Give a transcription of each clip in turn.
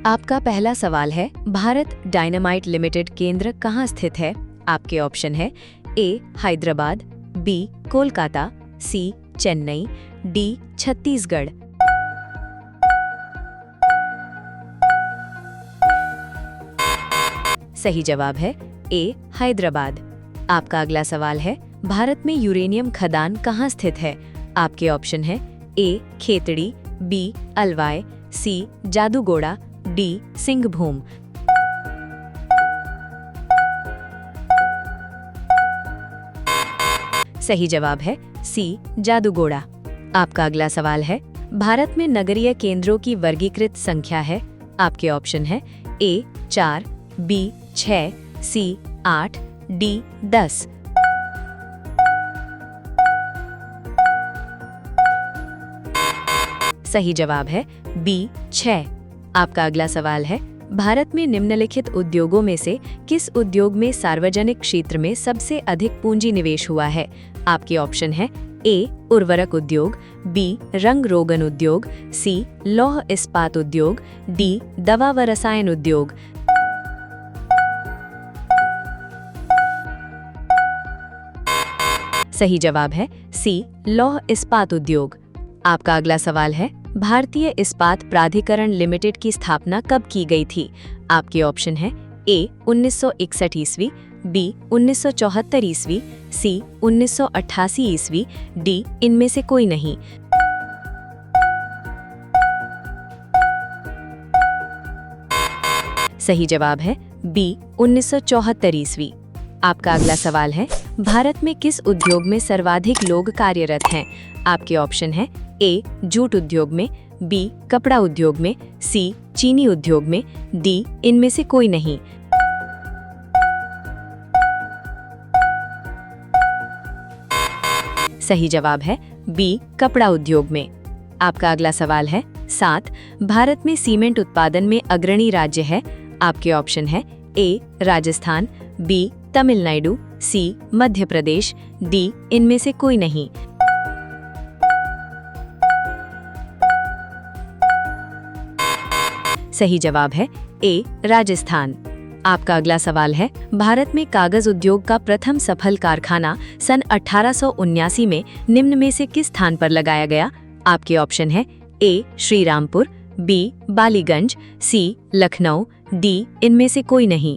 आपका पहला सवाल है, भारत डायनामाइट लिमिटेड केंद्र कहाँ स्थित है? आपके ऑप्शन है ए हैदराबाद, बी कोलकाता, सी चेन्नई, डी छत्तीसगढ़। सही जवाब है ए हैदराबाद। आपका अगला सवाल है, भारत में यूरेनियम खदान कहाँ स्थित है? आपके ऑप्शन है ए खेतड़ी, बी अलवाय, सी जादूगोड़ा, डी सिंहभूम। सही जवाब है सी जादूगोड़ा। आपका अगला सवाल है, भारत में नगरीय केंद्रों की वर्गीकृत संख्या है? आपके ऑप्शन है ए 4, बी 6, सी 8, डी 10। सही जवाब है बी 6। आपका अगला सवाल है, भारत में निम्नलिखित उद्योगों में से किस उद्योग में सार्वजनिक क्षेत्र में सबसे अधिक पूंजी निवेश हुआ है? आपके ऑप्शन है ए उर्वरक उद्योग, बी रंग रोगन उद्योग, सी लौह इस्पात उद्योग, डी दवा व रसायन उद्योग। सही जवाब है सी लौह इस्पात उद्योग। आपका अगला सवाल है, भारतीय इस्पात प्राधिकरण लिमिटेड की स्थापना कब की गई थी? आपके ऑप्शन है ए 1961 ईस्वी, बी 1974 ईस्वी, सी 1988 ईस्वी, डी इनमें से कोई नहीं। सही जवाब है बी 1974 ईस्वी। आपका अगला सवाल है, भारत में किस उद्योग में सर्वाधिक लोग कार्यरत हैं? आपके ऑप्शन है ए जूट उद्योग में, बी कपड़ा उद्योग में, सी चीनी उद्योग में, डी इनमें से कोई नहीं। सही जवाब है बी कपड़ा उद्योग में। आपका अगला सवाल है, 7 भारत में सीमेंट उत्पादन में अग्रणी राज्य है? आपके ऑप्शन है ए राजस्थान, बी तमिलनाडु, सी मध्य प्रदेश, डी इनमें से कोई नहीं। सही जवाब है ए राजस्थान। आपका अगला सवाल है, भारत में कागज उद्योग का प्रथम सफल कारखाना सन 1879 में निम्न में से किस स्थान पर लगाया गया? आपके ऑप्शन है ए श्रीरामपुर, बी बालीगंज, सी लखनऊ, डी इनमें से कोई नहीं।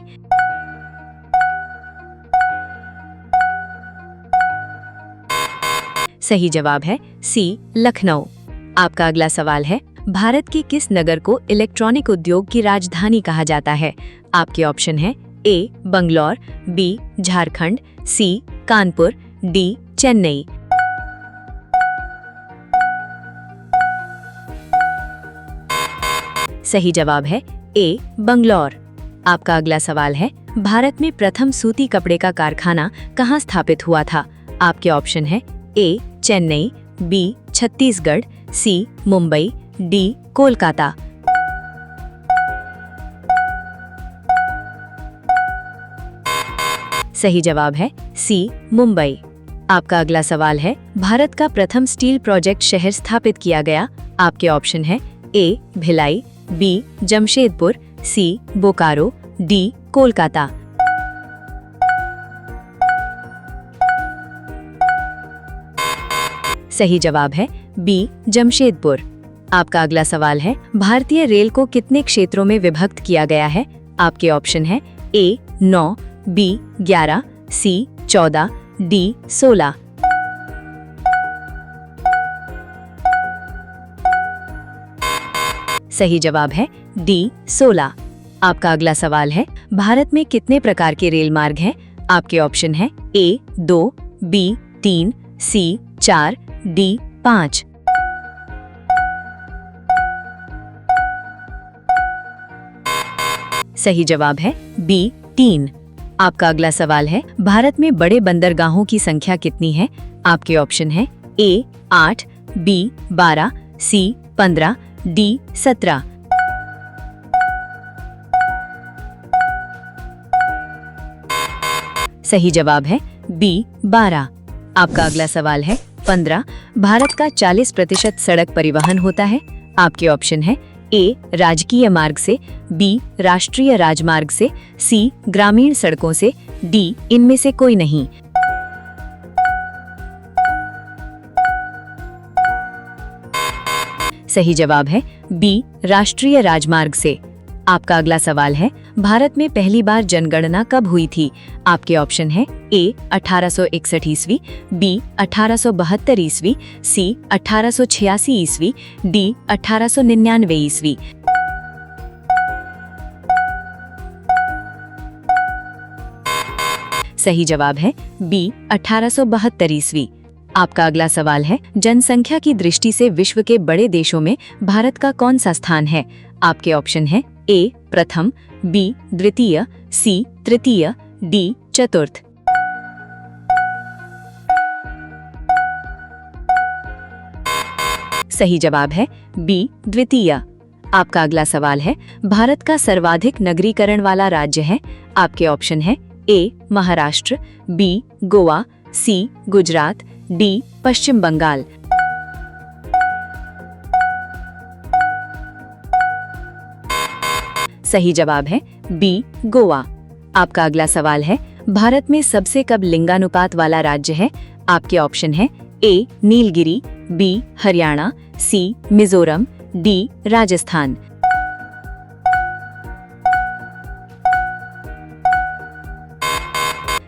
सही जवाब है सी लखनऊ। आपका अगला सवाल है, भारत के किस नगर को इलेक्ट्रॉनिक उद्योग की राजधानी कहा जाता है? आपके ऑप्शन है ए बंगलौर, बी झारखंड, सी कानपुर, डी चेन्नई। सही जवाब है ए बंगलौर। आपका अगला सवाल है, भारत में प्रथम सूती कपड़े का कारखाना कहाँ स्थापित हुआ था? आपके ऑप्शन है ए चेन्नई, बी छत्तीसगढ़, सी मुंबई, डी कोलकाता। सही जवाब है सी मुंबई। आपका अगला सवाल है, भारत का प्रथम स्टील प्रोजेक्ट शहर स्थापित किया गया? आपके ऑप्शन है ए भिलाई, बी जमशेदपुर, सी बोकारो, डी कोलकाता। सही जवाब है बी जमशेदपुर। आपका अगला सवाल है, भारतीय रेल को कितने क्षेत्रों में विभक्त किया गया है? आपके ऑप्शन है ए 9, बी 11, सी 14, डी 16। सही जवाब है डी 16। आपका अगला सवाल है, भारत में कितने प्रकार के रेल मार्ग हैं? आपके ऑप्शन है ए 2, बी 3, सी 4, डी 5। सही जवाब है बी 3। आपका अगला सवाल है, भारत में बड़े बंदरगाहों की संख्या कितनी है? आपके ऑप्शन है ए 8, बी 12, सी 15, डी 17। सही जवाब है बी 12। आपका अगला सवाल है, 15 भारत का 40% सड़क परिवहन होता है? आपके ऑप्शन है ए राजकीय मार्ग से, बी राष्ट्रीय राजमार्ग से, सी ग्रामीण सड़कों से, डी इनमें से कोई नहीं। सही जवाब है बी राष्ट्रीय राजमार्ग से। आपका अगला सवाल है, भारत में पहली बार जनगणना कब हुई थी? आपके ऑप्शन है ए 1861 ईस्वी, बी 1872 ईस्वी, सी 1886 ईस्वी, डी 1899 ईस्वी। सही जवाब है बी 1872 ईस्वी। आपका अगला सवाल है, जनसंख्या की दृष्टि से विश्व के बड़े देशों में भारत का कौन सा स्थान है? आपके ऑप्शन है ए प्रथम, बी द्वितीय, सी तृतीय, डी चतुर्थ। सही जवाब है बी द्वितीय। आपका अगला सवाल है, भारत का सर्वाधिक नगरीकरण वाला राज्य है? आपके ऑप्शन है ए महाराष्ट्र, बी गोवा, सी गुजरात, डी पश्चिम बंगाल। सही जवाब है बी गोवा। आपका अगला सवाल है, भारत में सबसे कम लिंगानुपात वाला राज्य है? आपके ऑप्शन है ए नीलगिरी, बी हरियाणा, सी मिजोरम, डी राजस्थान।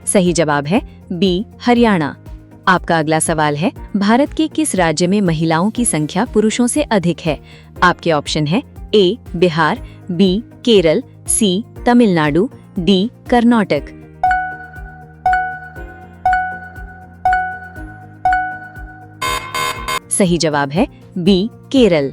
सही जवाब है बी हरियाणा। आपका अगला सवाल है, भारत के किस राज्य में महिलाओं की संख्या पुरुषों से अधिक है? आपके ऑप्शन है ए बिहार, बी केरल, सी तमिलनाडु, डी कर्नाटक। सही जवाब है बी केरल।